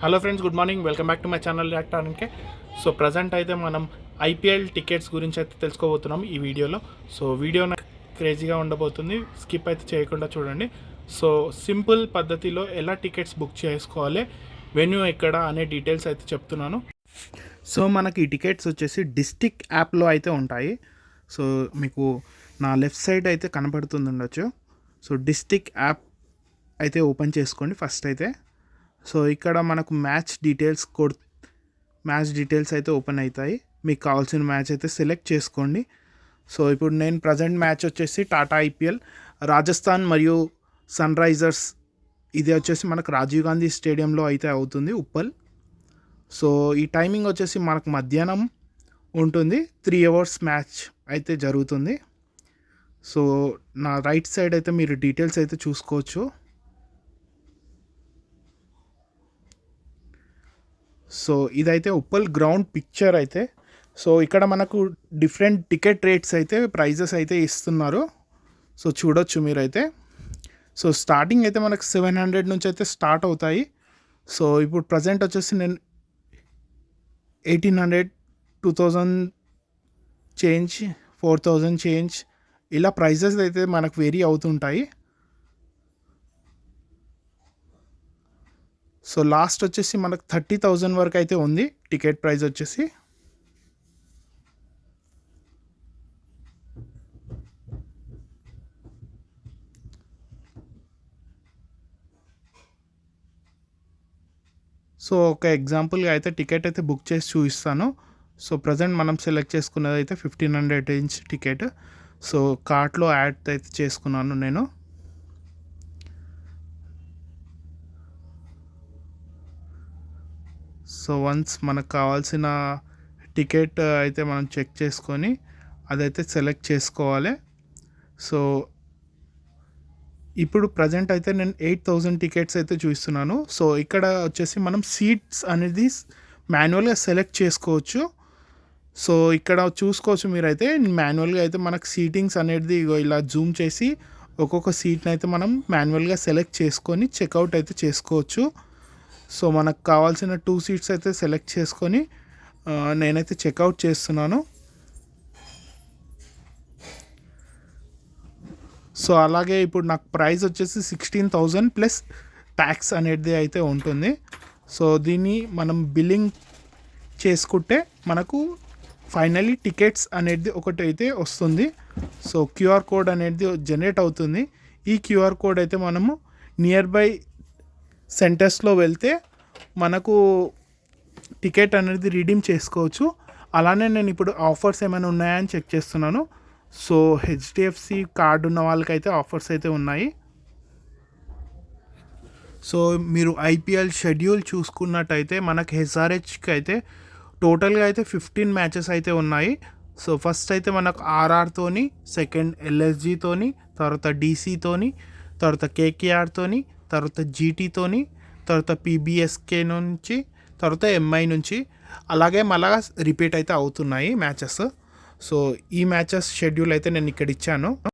Hello friends, good morning. Welcome back to my channel రియాక్టానికి. So present అయితే మనం IPL tickets గురించి అయితే తెలుసుకోబోతున్నాం ఈ వీడియోలో. సో వీడియో క్రేజీగా ఉండబోతుంది, స్కిప్ అయితే చేయకుండా చూడండి. సో సింపుల్ పద్ధతిలో ఎలా టికెట్స్ బుక్ చేసుకోవాలి, వెన్యూ ఎక్కడ అనే డీటెయిల్స్ అయితే చెప్తున్నాను. సో మనకి ఈ టికెట్స్ వచ్చేసి డిస్టిక్ యాప్లో అయితే ఉంటాయి. సో మీకు నా లెఫ్ట్ సైడ్ అయితే కనబడుతుంది ఉండొచ్చు. సో డిస్టిక్ యాప్ అయితే ఓపెన్ చేసుకోండి ఫస్ట్ అయితే. సో ఇక్కడ మనకు మ్యాచ్ డీటెయిల్స్ అయితే ఓపెన్ అవుతాయి. మీకు కావాల్సిన మ్యాచ్ అయితే సెలెక్ట్ చేసుకోండి. సో ఇప్పుడు నేను ప్రజెంట్ మ్యాచ్ వచ్చేసి టాటా ఐపీఎల్ రాజస్థాన్ మరియు సన్ రైజర్స్, ఇది వచ్చేసి మనకు రాజీవ్ గాంధీ స్టేడియంలో అయితే అవుతుంది, ఉప్పల్. సో ఈ టైమింగ్ వచ్చేసి మనకు మధ్యాహ్నం ఉంటుంది, 3 hours మ్యాచ్ అయితే జరుగుతుంది. సో నా రైట్ సైడ్ అయితే మీరు డీటెయిల్స్ అయితే చూసుకోవచ్చు. సో ఇదైతే ఉప్పల్ గ్రౌండ్ పిక్చర్ అయితే. సో ఇక్కడ మనకు డిఫరెంట్ టికెట్ రేట్స్ అయితే ప్రైజెస్ అయితే ఇస్తున్నారు. సో చూడొచ్చు మీరైతే. సో స్టార్టింగ్ అయితే మనకు 700 నుంచి అయితే స్టార్ట్ అవుతాయి. సో ఇప్పుడు ప్రజెంట్ వచ్చేసి నేను 1800, 2000 చేంజ్, 4000 చేంజ్, ఇలా ప్రైజెస్ అయితే మనకు వేరీ అవుతుంటాయి. సో లాస్ట్ వచ్చేసి మనకు 30,000 వరకు అయితే ఉంది టికెట్ ప్రైస్ వచ్చేసి. సో ఒక ఎగ్జాంపుల్గా అయితే టికెట్ అయితే బుక్ చేసి చూపిస్తాను. సో ప్రజెంట్ మనం సెలెక్ట్ చేసుకున్నది అయితే 1500 ఇంచ్ టికెట్. సో కార్ట్లో యాడ్ అయితే చేసుకున్నాను నేను. సో వన్స్ మనకు కావాల్సిన టికెట్ అయితే మనం చెక్ చేసుకొని అదైతే సెలెక్ట్ చేసుకోవాలి. సో ఇప్పుడు ప్రజెంట్ అయితే నేను 8000 టికెట్స్ అయితే చూస్తున్నాను. సో ఇక్కడ వచ్చేసి మనం సీట్స్ అనేది మాన్యువల్గా సెలెక్ట్ చేసుకోవచ్చు. సో ఇక్కడ చూసుకోవచ్చు మీరైతే, మాన్యువల్గా అయితే మనకు సీటింగ్స్ అనేది ఇలా జూమ్ చేసి ఒక్కొక్క సీట్ని అయితే మనం మాన్యువల్గా సెలెక్ట్ చేసుకొని చెక్అవుట్ అయితే చేసుకోవచ్చు. సో మనకు కావాల్సిన 2 seats అయితే సెలెక్ట్ చేసుకొని నేనైతే చెక్అవుట్ చేస్తున్నాను. సో అలాగే ఇప్పుడు నాకు ప్రైస్ వచ్చేసి 16,000 ప్లస్ ట్యాక్స్ అనేది అయితే ఉంటుంది. సో దీన్ని మనం బిల్లింగ్ చేసుకుంటే మనకు ఫైనలీ టికెట్స్ అనేది ఒకటి అయితే వస్తుంది. సో క్యూఆర్ కోడ్ అనేది జనరేట్ అవుతుంది. ఈ క్యూఆర్ కోడ్ అయితే మనము నియర్ బై సెంటర్స్లో వెళ్తే మనకు టికెట్ అనేది రిడీమ్ చేసుకోవచ్చు. అలానే నేను ఇప్పుడు ఆఫర్స్ ఏమైనా ఉన్నాయని చెక్ చేస్తున్నాను. సో హెచ్డిఎఫ్సి కార్డు ఉన్న వాళ్ళకైతే ఆఫర్స్ అయితే ఉన్నాయి. సో మీరు ఐపీఎల్ షెడ్యూల్ చూసుకున్నట్టయితే మనకు హెచ్ఆర్హెచ్కి అయితే టోటల్గా అయితే 15 మ్యాచెస్ అయితే ఉన్నాయి. సో ఫస్ట్ అయితే మనకు ఆర్ఆర్తోని, సెకండ్ ఎల్ఎస్జితోని, తర్వాత డీసీతోని, తర్వాత కేకేఆర్తోని, తర్వాత జీటీతోని, తర్వాత పీబీఎస్కే నుంచి, తర్వాత ఎంఐ నుంచి, అలాగే మళ్ళా రిపీట్ అయితే అవుతున్నాయి మ్యాచెస్. సో ఈ మ్యాచెస్ షెడ్యూల్ అయితే నేను ఇక్కడ ఇచ్చాను.